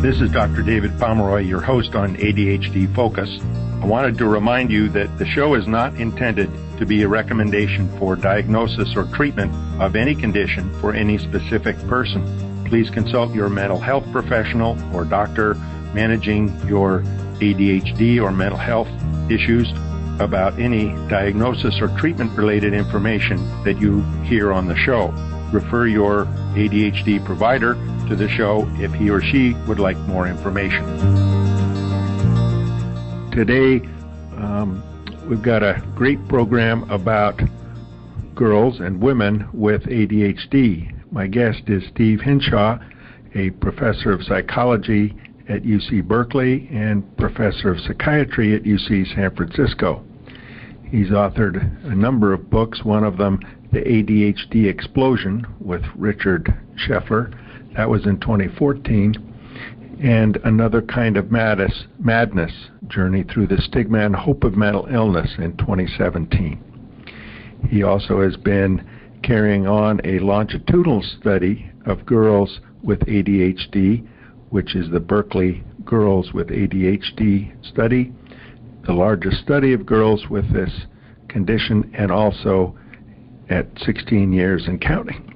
This is Dr. David Pomeroy, your host on ADHD Focus. I wanted to remind you that the show is not intended to be a recommendation for diagnosis or treatment of any condition for any specific person. Please consult your mental health professional or doctor managing your ADHD or mental health issues about any diagnosis or treatment-related information that you hear on the show. Refer your ADHD provider to the show if he or she would like more information. Today, we've got a great program about girls and women with ADHD. My guest is Steve Hinshaw, a professor of psychology at UC Berkeley and professor of psychiatry at UC San Francisco. He's authored a number of books, one of them, The ADHD Explosion with Richard Scheffler. That was in 2014. And Another Kind of Madness, Journey Through the Stigma and Hope of Mental Illness in 2017. He also has been carrying on a longitudinal study of girls with ADHD, which is the Berkeley Girls with ADHD study, the largest study of girls with this condition, and also at 16 years and counting.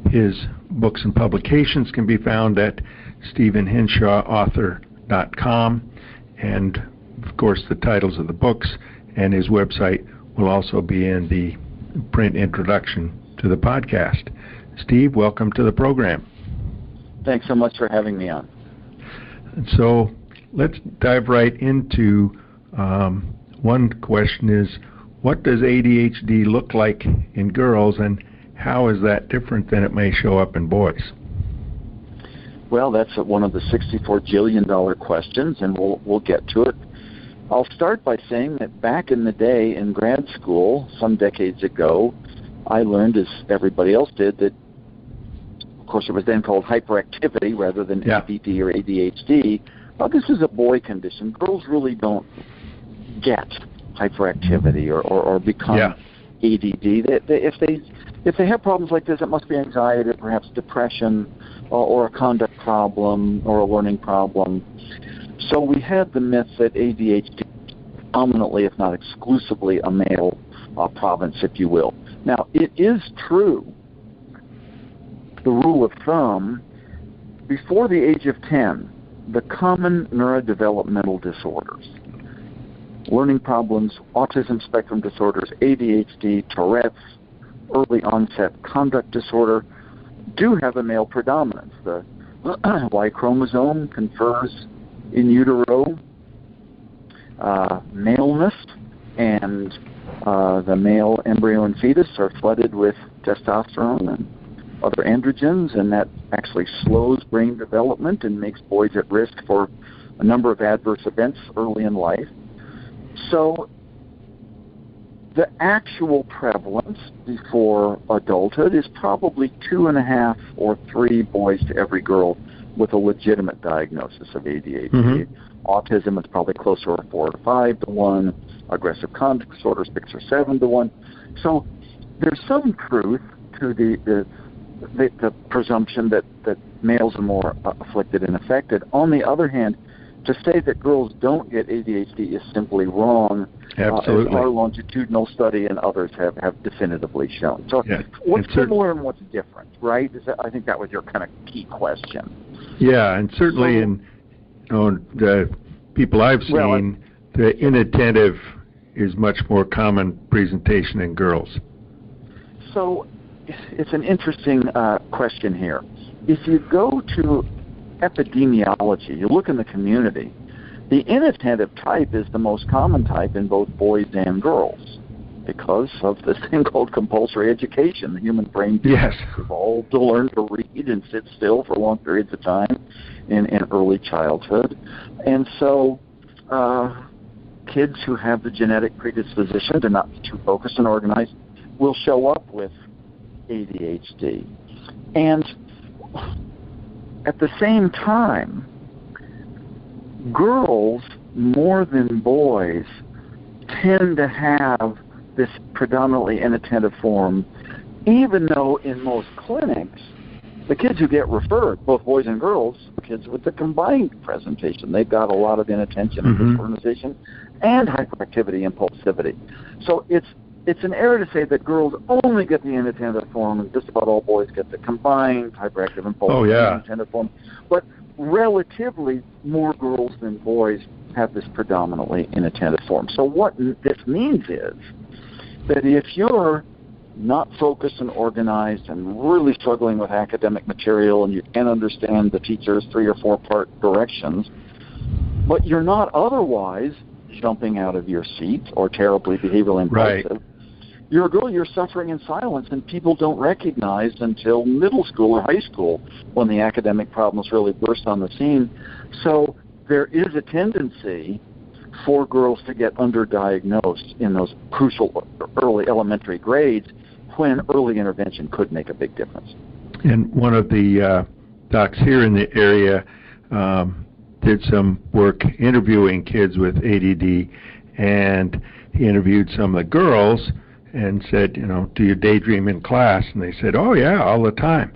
His books and publications can be found at StephenHinshawAuthor.com, and of course the titles of the books and his website will also be in the print introduction to the podcast. Steve, welcome to the program. Thanks so much for having me on. So let's dive right into one question is, what does ADHD look like in girls, and how is that different than it may show up in boys? Well, that's one of the $64 jillion questions, and we'll get to it. I'll start by saying that back in the day in grad school, some decades ago, I learned, as everybody else did, that, of course, it was then called hyperactivity rather than ADD or ADHD. Well, this is a boy condition. Girls really don't get hyperactivity or become ADD. If they have problems like this, it must be anxiety, or perhaps depression, or a conduct problem, or a learning problem. So we had the myth that ADHD is dominantly, if not exclusively, a male province, if you will. Now, it is true, the rule of thumb, before the age of 10, the common neurodevelopmental disorders, learning problems, autism spectrum disorders, ADHD, Tourette's, early onset conduct disorder, do have a male predominance. The Y chromosome confers in utero maleness, and the male embryo and fetus are flooded with testosterone and other androgens, and that actually slows brain development and makes boys at risk for a number of adverse events early in life. So the actual prevalence before adulthood is probably 2.5 or 3 boys to every girl with a legitimate diagnosis of ADHD. Mm-hmm. Autism is probably closer to 4 to 5 to 1. Aggressive conduct disorders 6 or 7 to 1. So there's some truth to the presumption that males are more afflicted and affected. On the other hand, to say that girls don't get ADHD is simply wrong. Absolutely. As our longitudinal study and others have definitively shown. So what's similar and what's different, right? I think that was your kind of key question. Yeah, and certainly in the people I've seen, the inattentive is much more common presentation in girls. So it's an interesting question here. If you go to epidemiology, you look in the community, the inattentive type is the most common type in both boys and girls because of this thing called compulsory education. The human brain evolved to learn to read and sit still for long periods of time in early childhood. And so kids who have the genetic predisposition to not be too focused and organized will show up with ADHD. And at the same time, girls, more than boys, tend to have this predominantly inattentive form, even though in most clinics The kids who get referred, both boys and girls, kids with the combined presentation, they've got a lot of inattention and disorganization and hyperactivity, impulsivity. So it's an error to say that girls only get the inattentive form and just about all boys get the combined hyperactive, impulsive, inattentive form. But relatively more girls than boys have this predominantly inattentive form. So what this means is that if you're not focused and organized and really struggling with academic material and you can't understand the teacher's 3 or 4 part directions, but you're not otherwise jumping out of your seat or terribly behavioral impulsive, you're a girl, you're suffering in silence, and people don't recognize until middle school or high school when the academic problems really burst on the scene. So there is a tendency for girls to get underdiagnosed in those crucial early elementary grades when early intervention could make a big difference. And one of the docs here in the area did some work interviewing kids with ADD, and he interviewed some of the girls and said, do you daydream in class? And they said, oh, yeah, all the time.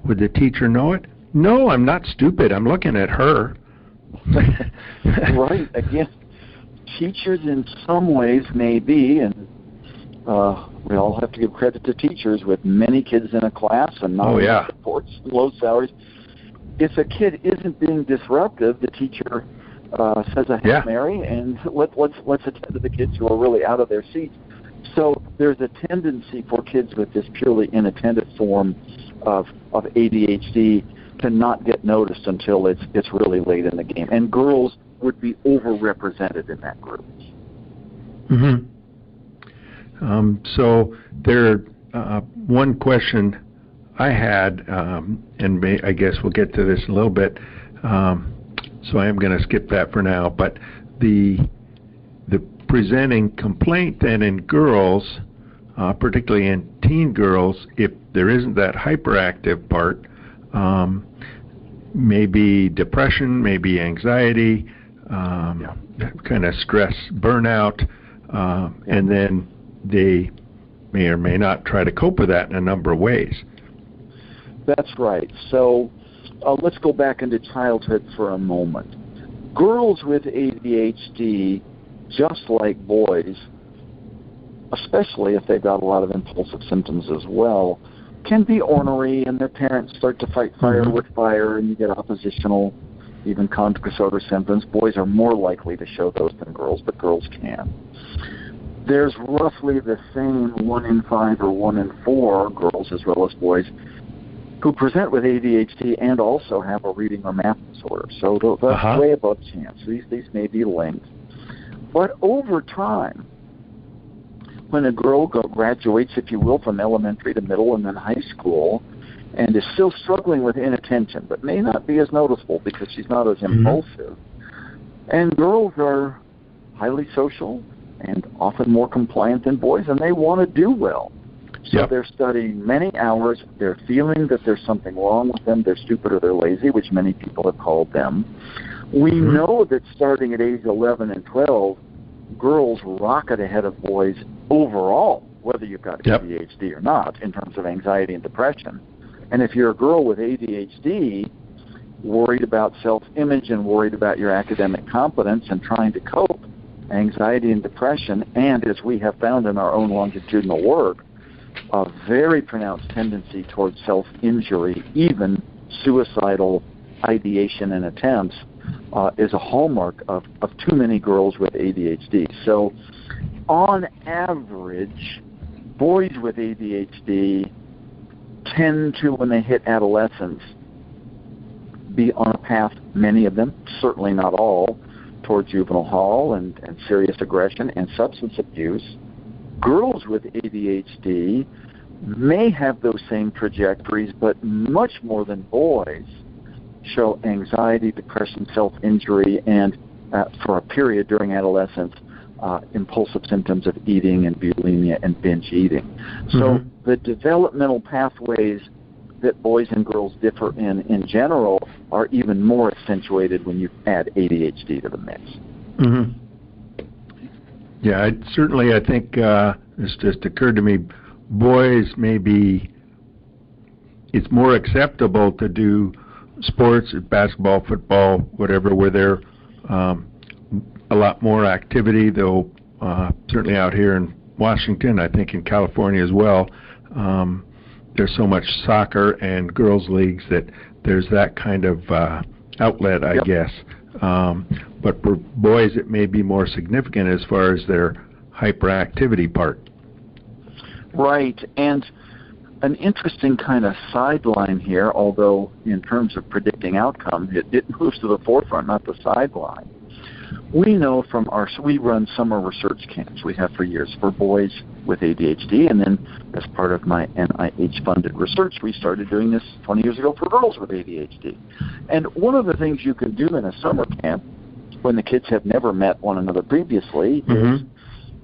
Would the teacher know it? No, I'm not stupid. I'm looking at her. Right. Again, teachers in some ways may be, and we all have to give credit to teachers with many kids in a class and not enough supports, low salaries. If a kid isn't being disruptive, the teacher says a Hail Mary and let's attend to the kids who are really out of their seats. So there's a tendency for kids with this purely inattentive form of ADHD to not get noticed until it's really late in the game. And girls would be overrepresented in that group. So there, one question I had, and I guess we'll get to this in a little bit, so I am going to skip that for now, but the presenting complaint then in girls, particularly in teen girls, if there isn't that hyperactive part, maybe depression, maybe anxiety, kind of stress, burnout, and then they may or may not try to cope with that in a number of ways. That's right. So let's go back into childhood for a moment. Girls with ADHD, just like boys, especially if they've got a lot of impulsive symptoms as well, can be ornery, and their parents start to fight fire with fire, and you get oppositional, even conduct disorder symptoms. Boys are more likely to show those than girls, but girls can. There's roughly the same 1 in 5 or 1 in 4 girls as well as boys who present with ADHD and also have a reading or math disorder. So that's way above chance. These may be linked. But over time, when a girl graduates, if you will, from elementary to middle and then high school, and is still struggling with inattention, but may not be as noticeable because she's not as impulsive, and girls are highly social and often more compliant than boys, and they want to do well. So they're studying many hours, they're feeling that there's something wrong with them, they're stupid or they're lazy, which many people have called them. We know that starting at age 11 and 12, girls rocket ahead of boys overall, whether you've got ADHD or not, in terms of anxiety and depression. And if you're a girl with ADHD, worried about self-image and worried about your academic competence and trying to cope, anxiety and depression, and as we have found in our own longitudinal work, a very pronounced tendency towards self-injury, even suicidal ideation and attempts, is a hallmark of too many girls with ADHD. So on average, boys with ADHD tend to, when they hit adolescence, be on a path, many of them, certainly not all, toward juvenile hall and serious aggression and substance abuse. Girls with ADHD may have those same trajectories, but much more than boys show anxiety, depression, self-injury, and for a period during adolescence, impulsive symptoms of eating and bulimia and binge eating. So the developmental pathways that boys and girls differ in general are even more accentuated when you add ADHD to the mix. Yeah, I think this just occurred to me, boys may be it's more acceptable to do sports, basketball, football, whatever, where there a lot more activity, though certainly out here in Washington, I think in California as well, there's so much soccer and girls' leagues that there's that kind of outlet, I guess. But for boys, it may be more significant as far as their hyperactivity part. Right, and an interesting kind of sideline here, although in terms of predicting outcome, it moves to the forefront, not the sideline. We know from we run summer research camps, we have for years, for boys with ADHD, and then as part of my NIH-funded research, we started doing this 20 years ago for girls with ADHD. And one of the things you can do in a summer camp, when the kids have never met one another previously, is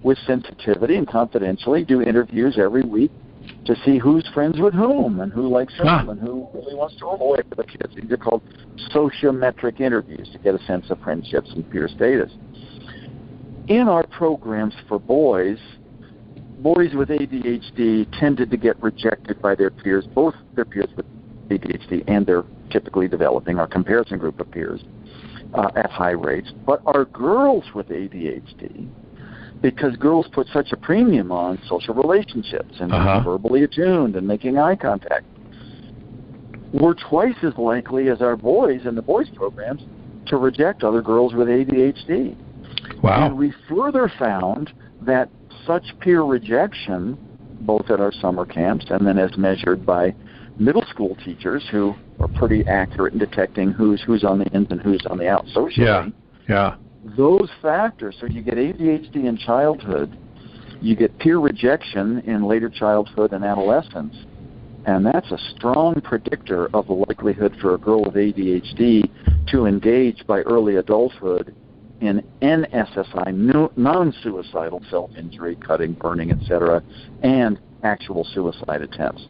with sensitivity and confidentially do interviews every week to see who's friends with whom and who likes whom and who really wants to avoid the kids. These are called sociometric interviews to get a sense of friendships and peer status. In our programs for boys with ADHD tended to get rejected by their peers, both their peers with ADHD and their typically developing, our comparison group of peers, at high rates. But our girls with ADHD, because girls put such a premium on social relationships and being verbally attuned and making eye contact, we're twice as likely as our boys in the boys' programs to reject other girls with ADHD. Wow. And we further found that such peer rejection, both at our summer camps and then as measured by middle school teachers who are pretty accurate in detecting who's on the ins and who's on the outs socially. Yeah. Those factors, so you get ADHD in childhood, you get peer rejection in later childhood and adolescence, and that's a strong predictor of the likelihood for a girl with ADHD to engage by early adulthood in NSSI, non-suicidal self-injury, cutting, burning, etc., and actual suicide attempts.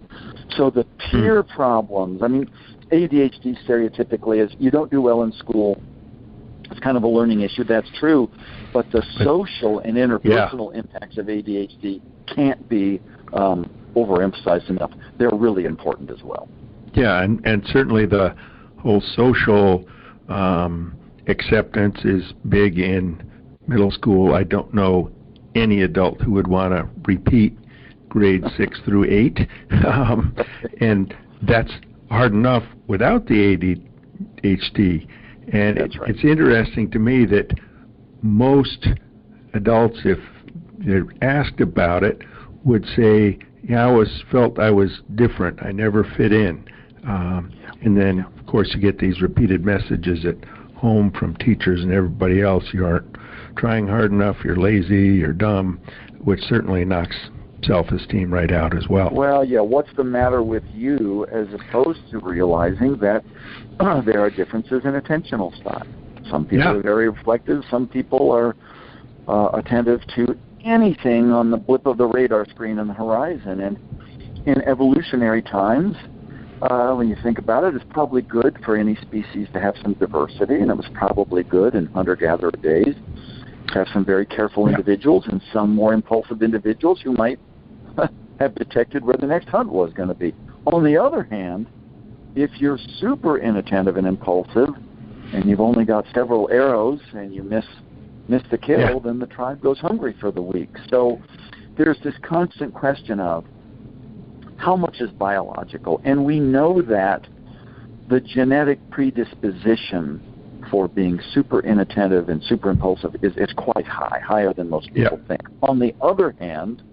So the peer problems, I mean, ADHD stereotypically is you don't do well in school. It's kind of a learning issue. That's true. But the social and interpersonal impacts of ADHD can't be overemphasized enough. They're really important as well. Yeah, and certainly the whole social acceptance is big in middle school. I don't know any adult who would want to repeat grades 6 through 8. And that's hard enough without the ADHD. And it's interesting to me that most adults, if they're asked about it, would say, yeah, I felt I was different. I never fit in. And then, of course, you get these repeated messages at home from teachers and everybody else. You aren't trying hard enough, you're lazy, you're dumb, which certainly knocks self-esteem right out as well. Well, yeah, what's the matter with you, as opposed to realizing that there are differences in attentional style. Some people are very reflective. Some people are attentive to anything on the blip of the radar screen on the horizon. And in evolutionary times, when you think about it, it's probably good for any species to have some diversity, and it was probably good in hunter-gatherer days to have some very careful individuals and some more impulsive individuals who might have detected where the next hunt was going to be. On the other hand, if you're super inattentive and impulsive and you've only got several arrows and you miss the kill, then the tribe goes hungry for the week. So there's this constant question of how much is biological? And we know that the genetic predisposition for being super inattentive and super impulsive is quite high, higher than most people think. On the other hand,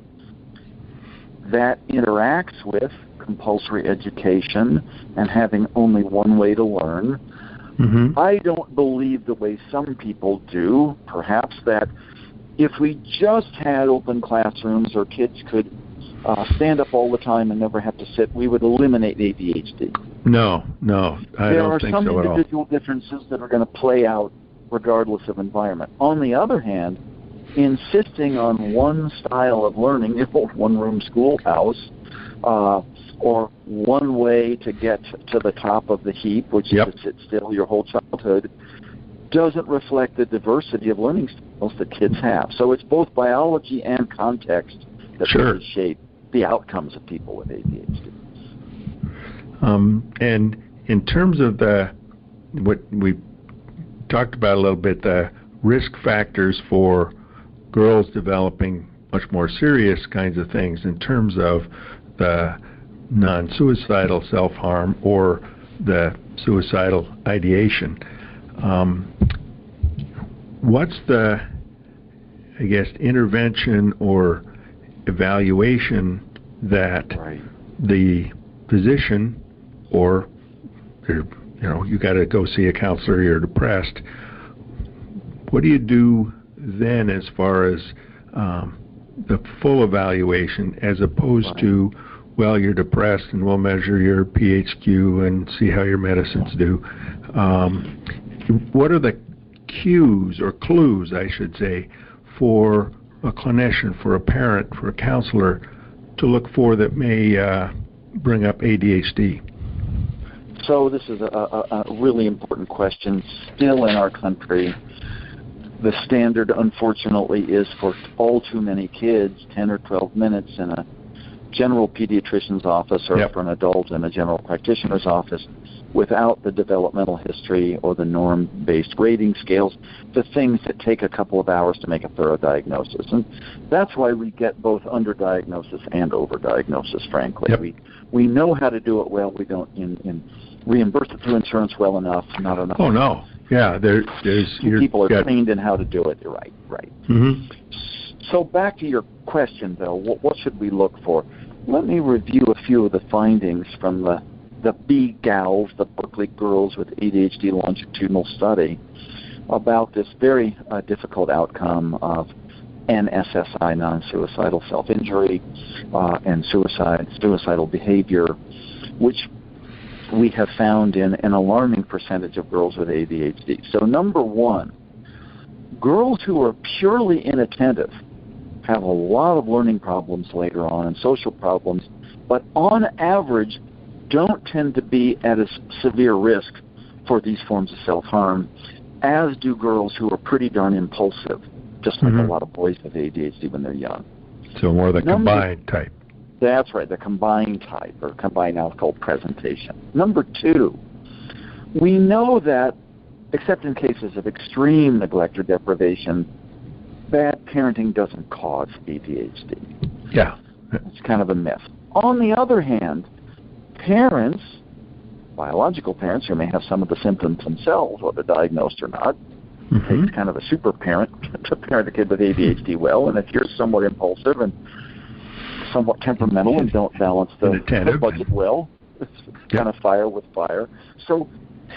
that interacts with compulsory education and having only one way to learn. I don't believe the way some people do, perhaps, that if we just had open classrooms or kids could stand up all the time and never have to sit, we would eliminate ADHD. No, I don't think so at all. There are some individual differences that are going to play out regardless of environment. On the other hand, insisting on one style of learning, one-room schoolhouse, or one way to get to the top of the heap, which is to sit still your whole childhood, doesn't reflect the diversity of learning styles that kids have. So it's both biology and context that really shape the outcomes of people with ADHD. And in terms of what we talked about a little bit, the risk factors for girls developing much more serious kinds of things in terms of the non-suicidal self-harm or the suicidal ideation. What's the, I guess, intervention or evaluation that the physician or, you got to go see a counselor, you're depressed. What do you do then as far as the full evaluation as opposed to, well, you're depressed and we'll measure your PHQ and see how your medicines do? What are the cues or clues, I should say, for a clinician, for a parent, for a counselor to look for that may bring up ADHD? So this is a really important question. Still in our country, the standard, unfortunately, is for all too many kids, 10 or 12 minutes in a general pediatrician's office or for an adult in a general practitioner's office without the developmental history or the norm-based rating scales, the things that take a couple of hours to make a thorough diagnosis. And that's why we get both underdiagnosis and overdiagnosis, frankly. Yep. We know how to do it well. We don't reimburse it through insurance well enough, not enough. Oh, no. Yeah, there's people are trained in how to do it. Right. Mm-hmm. So back to your question, though, what should we look for? Let me review a few of the findings from the BGALS, the Berkeley Girls with ADHD longitudinal study, about this very difficult outcome of NSSI, non-suicidal self-injury, and suicidal behavior, which we have found in an alarming percentage of girls with ADHD. So number one, girls who are purely inattentive have a lot of learning problems later on and social problems, but on average don't tend to be at a severe risk for these forms of self-harm, as do girls who are pretty darn impulsive, just like a lot of boys with ADHD when they're young. So more the combined type. That's right, the combined type, or combined alcohol presentation. Number two, we know that, except in cases of extreme neglect or deprivation, bad parenting doesn't cause ADHD. Yeah. It's kind of a myth. On the other hand, parents, biological parents who may have some of the symptoms themselves, whether diagnosed or not, it takes kind of a super parent to parent a kid with ADHD well, and if you're somewhat impulsive and somewhat temperamental and don't balance the budget well, it's kind of fire with fire. So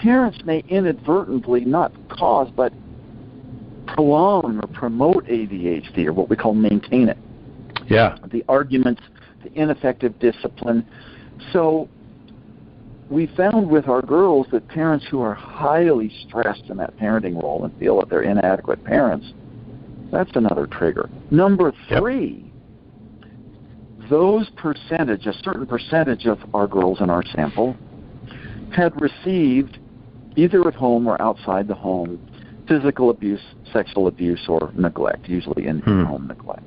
parents may inadvertently not cause, but prolong or promote ADHD, or what we call maintain it. Yeah. The arguments, the ineffective discipline. So we found with our girls that parents who are highly stressed in that parenting role and feel that they're inadequate parents, that's another trigger. Number three, a certain percentage of our girls in our sample had received, either at home or outside the home, physical abuse, sexual abuse, or neglect, usually in-home neglect.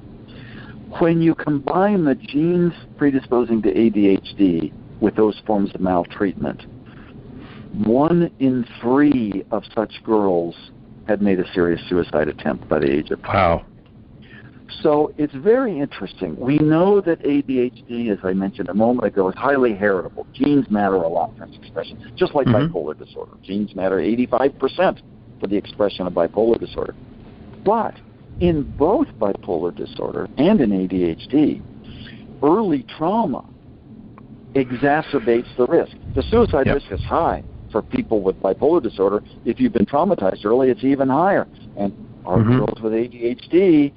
When you combine the genes predisposing to ADHD with those forms of maltreatment, 1 in 3 of such girls had made a serious suicide attempt by the age of 20. Wow. So it's very interesting. We know that ADHD, as I mentioned a moment ago, is highly heritable. Genes matter a lot for its expression, just like bipolar disorder. Genes matter 85% for the expression of bipolar disorder. But in both bipolar disorder and in ADHD, early trauma exacerbates the risk. The suicide risk is high for people with bipolar disorder. If you've been traumatized early, it's even higher. And our girls with ADHD,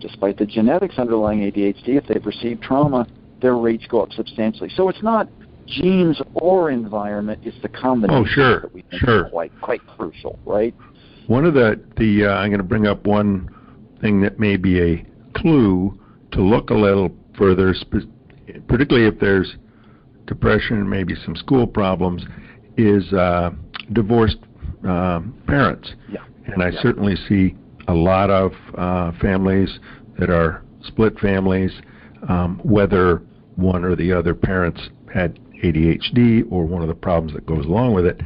despite the genetics underlying ADHD, if they've received trauma, their rates go up substantially. So it's not genes or environment, it's the combination that we think is quite crucial, right? One of I'm going to bring up one thing that may be a clue to look a little further, particularly if there's depression, maybe some school problems, is divorced parents. And I certainly see a lot of families that are split families, whether one or the other parents had ADHD or one of the problems that goes along with it.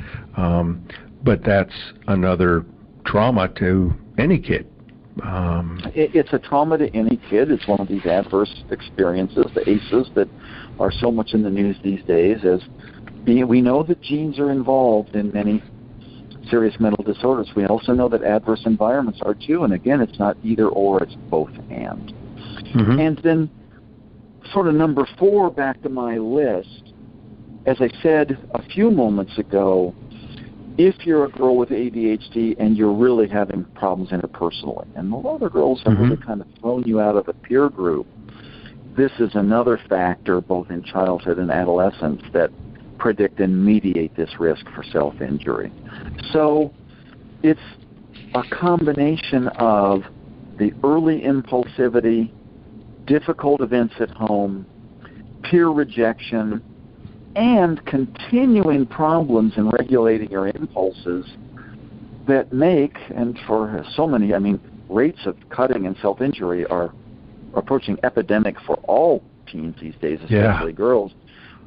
But that's another trauma to any kid. It's a trauma to any kid. It's one of these adverse experiences, the ACEs, that are so much in the news these days. We know that genes are involved in many serious mental disorders. We also know that adverse environments are too. And again, it's not either or, it's both and. Mm-hmm. And then sort of number 4, back to my list, as I said a few moments ago, if you're a girl with ADHD and you're really having problems interpersonally, and a lot of girls have really kind of thrown you out of a peer group, this is another factor both in childhood and adolescence that predict and mediate this risk for self-injury. So it's a combination of the early impulsivity, difficult events at home, peer rejection, and continuing problems in regulating your impulses that make, and for so many, rates of cutting and self-injury are approaching epidemic for all teens these days, especially girls.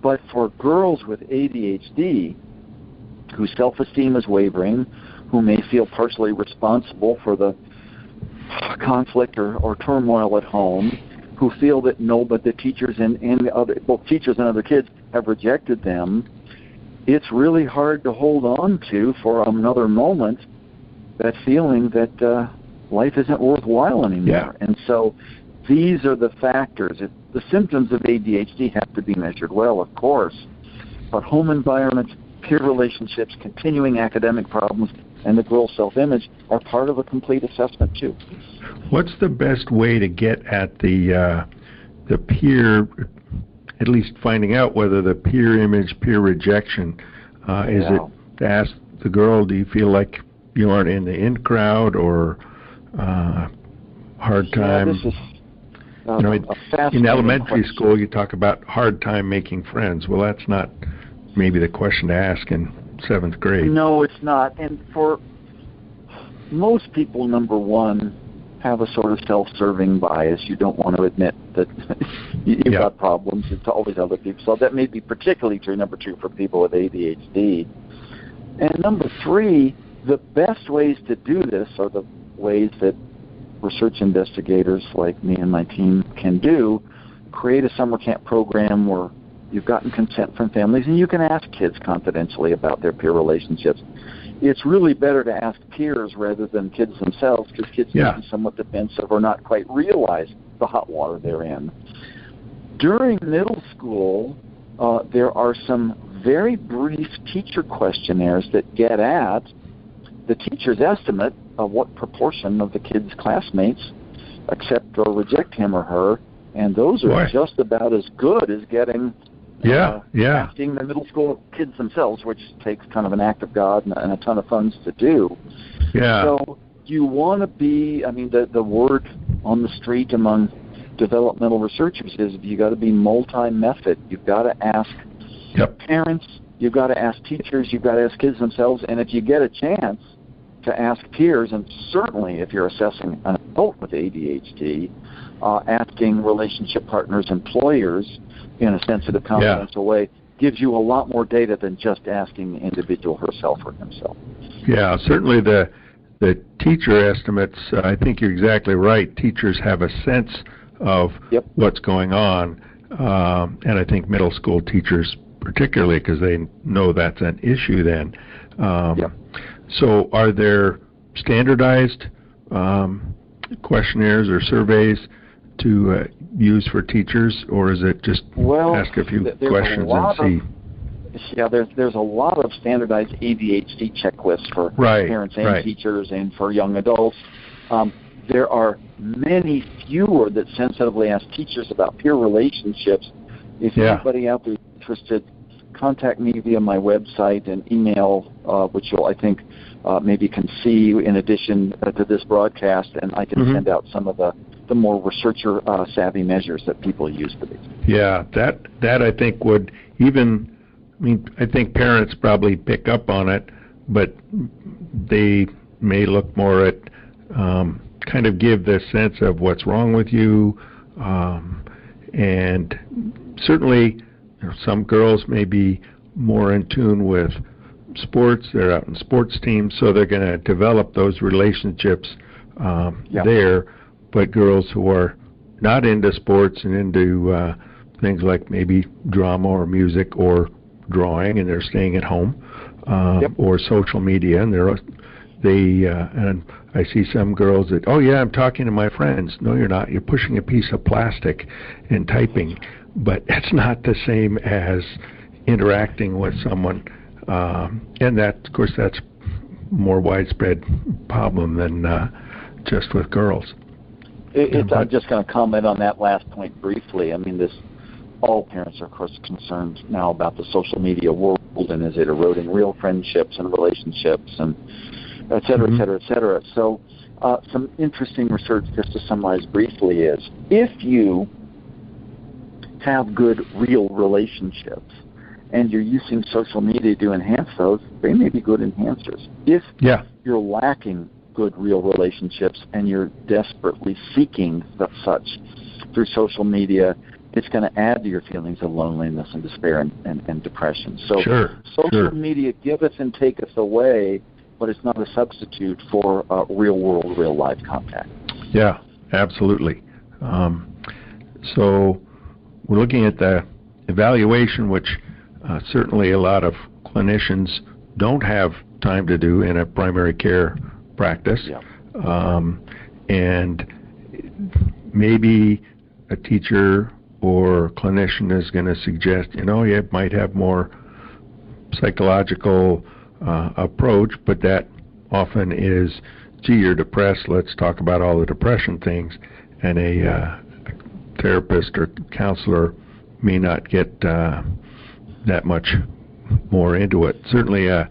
But for girls with ADHD, whose self-esteem is wavering, who may feel partially responsible for the conflict or turmoil at home, who feel that but the teachers both teachers and other kids have rejected them, it's really hard to hold on to for another moment that feeling that life isn't worthwhile anymore. Yeah. And so these are the factors. The symptoms of ADHD have to be measured well, of course, but home environment, peer relationships, continuing academic problems, and the girl's self-image are part of a complete assessment too. What's the best way to get at the peer, at least finding out whether the peer image, peer rejection, is it to ask the girl, do you feel like you aren't in the in crowd, or hard time? This is in elementary school you talk about hard time making friends. Well, that's not maybe the question to ask in 7th grade. No, it's not. And for most people, number 1, have a sort of self-serving bias. You don't want to admit that you've got problems. It's always other people. So that may be particularly true, number 2, for people with ADHD. And number 3, the best ways to do this are the ways that research investigators like me and my team can do. Create a summer camp program where you've gotten consent from families and you can ask kids confidentially about their peer relationships. It's really better to ask peers rather than kids themselves, because kids can be somewhat defensive or not quite realize the hot water they're in. During middle school, there are some very brief teacher questionnaires that get at the teacher's estimate of what proportion of the kid's classmates accept or reject him or her, and those are just about as good as getting asking the middle school kids themselves, which takes kind of an act of God and a ton of funds to do. Yeah. So you want to be, the word on the street among developmental researchers is you got to be multi-method. You've got to ask parents, you've got to ask teachers, you've got to ask kids themselves, and if you get a chance to ask peers, and certainly if you're assessing an adult with ADHD, asking relationship partners, employers, in a sensitive, confidential way, gives you a lot more data than just asking the individual herself or himself. Yeah, certainly the teacher estimates, I think you're exactly right. Teachers have a sense of what's going on, and I think middle school teachers particularly, because they know that's an issue then. So are there standardized questionnaires or surveys to use for teachers, or is it just ask a few questions and see? There's a lot of standardized ADHD checklists for parents and teachers and for young adults. There are many fewer that sensitively ask teachers about peer relationships. If anybody out there is interested, contact me via my website and email, which you'll, I think, maybe can see in addition to this broadcast, and I can send out some of the more researcher savvy measures that people use for these. Yeah, that I think would even, I think parents probably pick up on it, but they may look more at kind of give this sense of what's wrong with you, and certainly some girls may be more in tune with sports. They're out in sports teams, so they're going to develop those relationships there. But girls who are not into sports and into things like maybe drama or music or drawing, and they're staying at home, or social media, and and I see some girls that, oh yeah, I'm talking to my friends. No, you're not. You're pushing a piece of plastic and typing, but it's not the same as interacting with someone, and that, of course, that's more widespread problem than just with girls. I'm just going to comment on that last point briefly. I mean, all parents are, of course, concerned now about the social media world, and is it eroding real friendships and relationships, and et cetera, et cetera, et cetera. So some interesting research, just to summarize briefly, is if you have good real relationships and you're using social media to enhance those, they may be good enhancers. If you're lacking good real relationships and you're desperately seeking such through social media, it's going to add to your feelings of loneliness and despair and depression. So social media giveth and taketh away, but it's not a substitute for real-world, real-life contact. Yeah, absolutely. So we're looking at the evaluation, which certainly a lot of clinicians don't have time to do in a primary care practice. And maybe a teacher or clinician is going to suggest, you might have more psychological approach, but that often is, gee, you're depressed, let's talk about all the depression things, and a therapist or counselor may not get that much more into it. Certainly a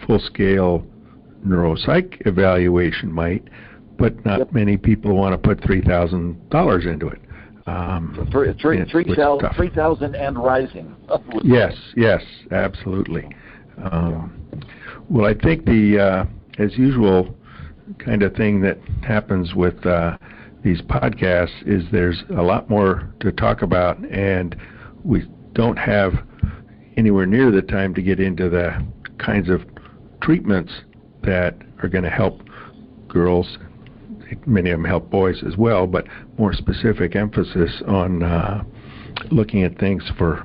full-scale neuropsych evaluation might, but not many people want to put $3,000 into it. $3,000 and rising. Yes, absolutely. Well, I think the, as usual, kind of thing that happens with these podcasts is there's a lot more to talk about, and we don't have anywhere near the time to get into the kinds of treatments that are going to help girls. Many of them help boys as well, but more specific emphasis on looking at things for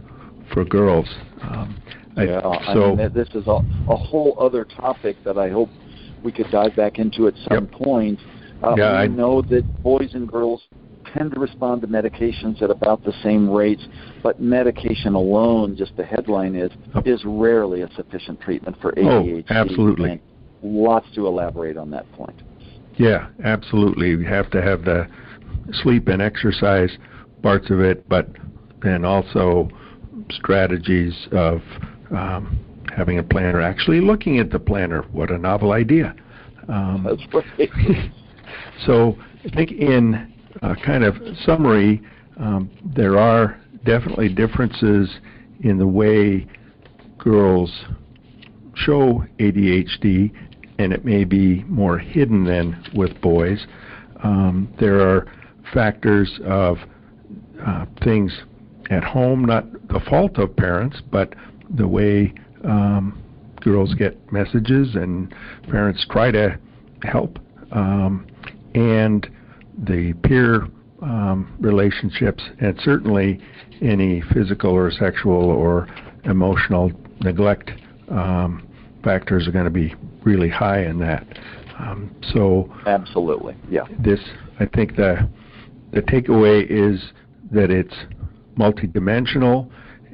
girls. This is a whole other topic that I hope we could dive back into at some point. We know that boys and girls tend to respond to medications at about the same rates, but medication alone, just the headline is rarely a sufficient treatment for ADHD. Oh, absolutely. And lots to elaborate on that point. Yeah, absolutely. You have to have the sleep and exercise parts of it, but then also strategies of having a planner, actually looking at the planner. What a novel idea. That's right. So I think in kind of summary, there are definitely differences in the way girls show ADHD, and it may be more hidden than with boys. There are factors of things at home, not the fault of parents, but the way girls get messages and parents try to help, and the peer relationships, and certainly any physical or sexual or emotional neglect factors are going to be really high in that. Absolutely, yeah. I think the takeaway is that it's multidimensional,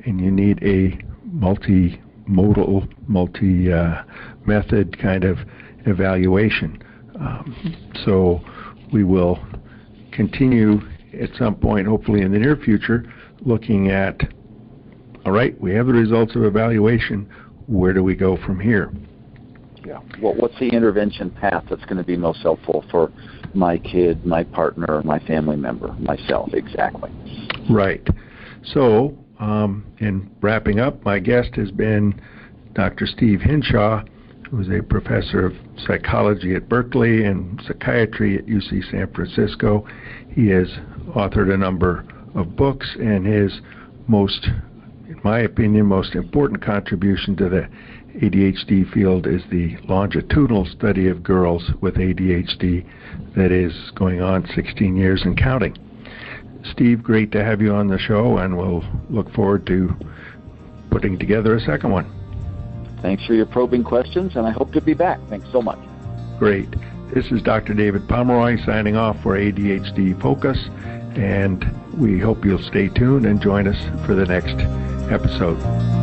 and you need a multimodal, multi-method kind of evaluation. So we will continue at some point, hopefully in the near future, looking at, all right, we have the results of evaluation, where do we go from here? Yeah. Well, what's the intervention path that's going to be most helpful for my kid, my partner, my family member, myself? Exactly. Right. So, in wrapping up, my guest has been Dr. Steve Hinshaw, who is a professor of psychology at Berkeley and psychiatry at UC San Francisco. He has authored a number of books, and his most in my opinion, most important contribution to the ADHD field is the longitudinal study of girls with ADHD that is going on 16 years and counting. Steve, great to have you on the show, and we'll look forward to putting together a second one. Thanks for your probing questions, and I hope to be back. Thanks so much. Great. This is Dr. David Pomeroy signing off for ADHD Focus, and we hope you'll stay tuned and join us for the next episode.